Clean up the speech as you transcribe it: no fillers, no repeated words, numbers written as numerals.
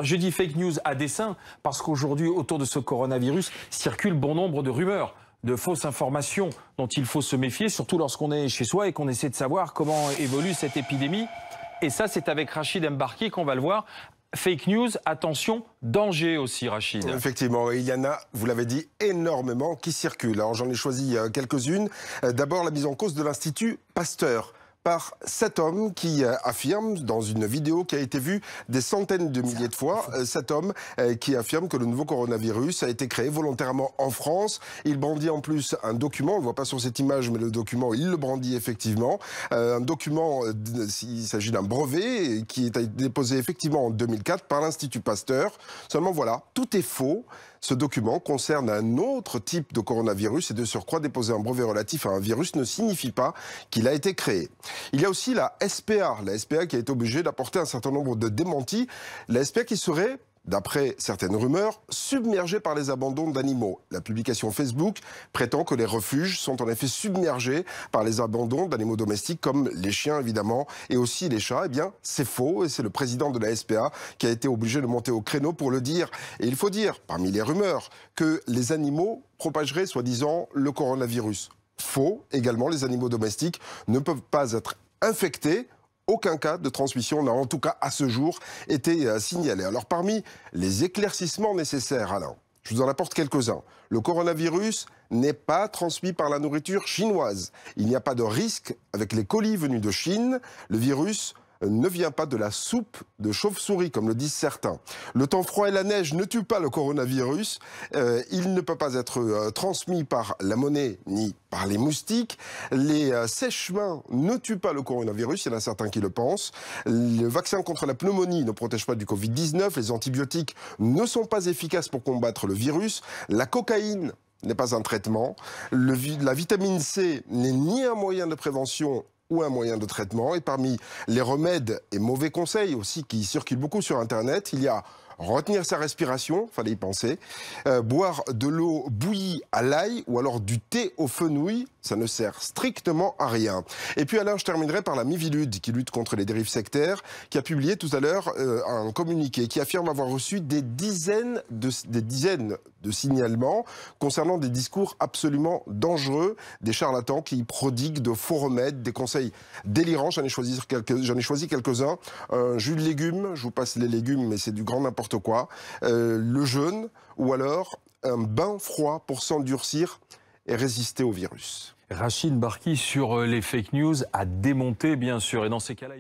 Je dis fake news à dessein parce qu'aujourd'hui, autour de ce coronavirus, circule bon nombre de rumeurs, de fausses informations dont il faut se méfier, surtout lorsqu'on est chez soi et qu'on essaie de savoir comment évolue cette épidémie. Et ça, c'est avec Rachid Embarki qu'on va le voir. Fake news, attention, danger aussi, Rachid. Effectivement, il y en a, vous l'avez dit, énormément qui circulent. Alors j'en ai choisi quelques-unes. D'abord, la mise en cause de l'Institut Pasteur par cet homme qui affirme, dans une vidéo qui a été vue des centaines de milliers de fois, cet homme qui affirme que le nouveau coronavirus a été créé volontairement en France. Il brandit en plus un document, on ne le voit pas sur cette image, mais le document, il le brandit effectivement. Un document, il s'agit d'un brevet qui est déposé effectivement en 2004 par l'Institut Pasteur. Seulement voilà, tout est faux. Ce document concerne un autre type de coronavirus et de surcroît déposer un brevet relatif à un virus ne signifie pas qu'il a été créé. Il y a aussi la SPA qui a été obligée d'apporter un certain nombre de démentis. La SPA qui serait, d'après certaines rumeurs, submergée par les abandons d'animaux. La publication Facebook prétend que les refuges sont en effet submergés par les abandons d'animaux domestiques comme les chiens évidemment et aussi les chats. Eh bien, c'est faux et c'est le président de la SPA qui a été obligé de monter au créneau pour le dire. Et il faut dire, parmi les rumeurs, que les animaux propageraient soi-disant le coronavirus. Faux également, les animaux domestiques ne peuvent pas être infectés. Aucun cas de transmission n'a en tout cas à ce jour été signalé. Alors parmi les éclaircissements nécessaires, Alain, je vous en apporte quelques-uns. Le coronavirus n'est pas transmis par la nourriture chinoise. Il n'y a pas de risque avec les colis venus de Chine. Le virus ne vient pas de la soupe de chauve-souris, comme le disent certains. Le temps froid et la neige ne tuent pas le coronavirus. Il ne peut pas être transmis par la monnaie ni par les moustiques. Les sèche-mains ne tuent pas le coronavirus, il y en a certains qui le pensent. Le vaccin contre la pneumonie ne protège pas du Covid-19. Les antibiotiques ne sont pas efficaces pour combattre le virus. La cocaïne n'est pas un traitement. La vitamine C n'est ni un moyen de prévention ou un moyen de traitement. Et parmi les remèdes et mauvais conseils aussi qui circulent beaucoup sur Internet, il y a retenir sa respiration, fallait y penser, boire de l'eau bouillie à l'ail ou alors du thé au fenouil, ça ne sert strictement à rien. Et puis Alain, je terminerai par la Miviludes qui lutte contre les dérives sectaires, qui a publié tout à l'heure un communiqué qui affirme avoir reçu des dizaines de signalements concernant des discours absolument dangereux, des charlatans qui prodiguent de faux remèdes, des conseils délirants. J'en ai choisi quelques-uns. Un jus de légumes, je vous passe les légumes, mais c'est du grand n'importe quoi. Le jeûne, ou alors un bain froid pour s'endurcir et résister au virus. Rachid Embarki sur les fake news à démonter, bien sûr. Et dans ces cas-là,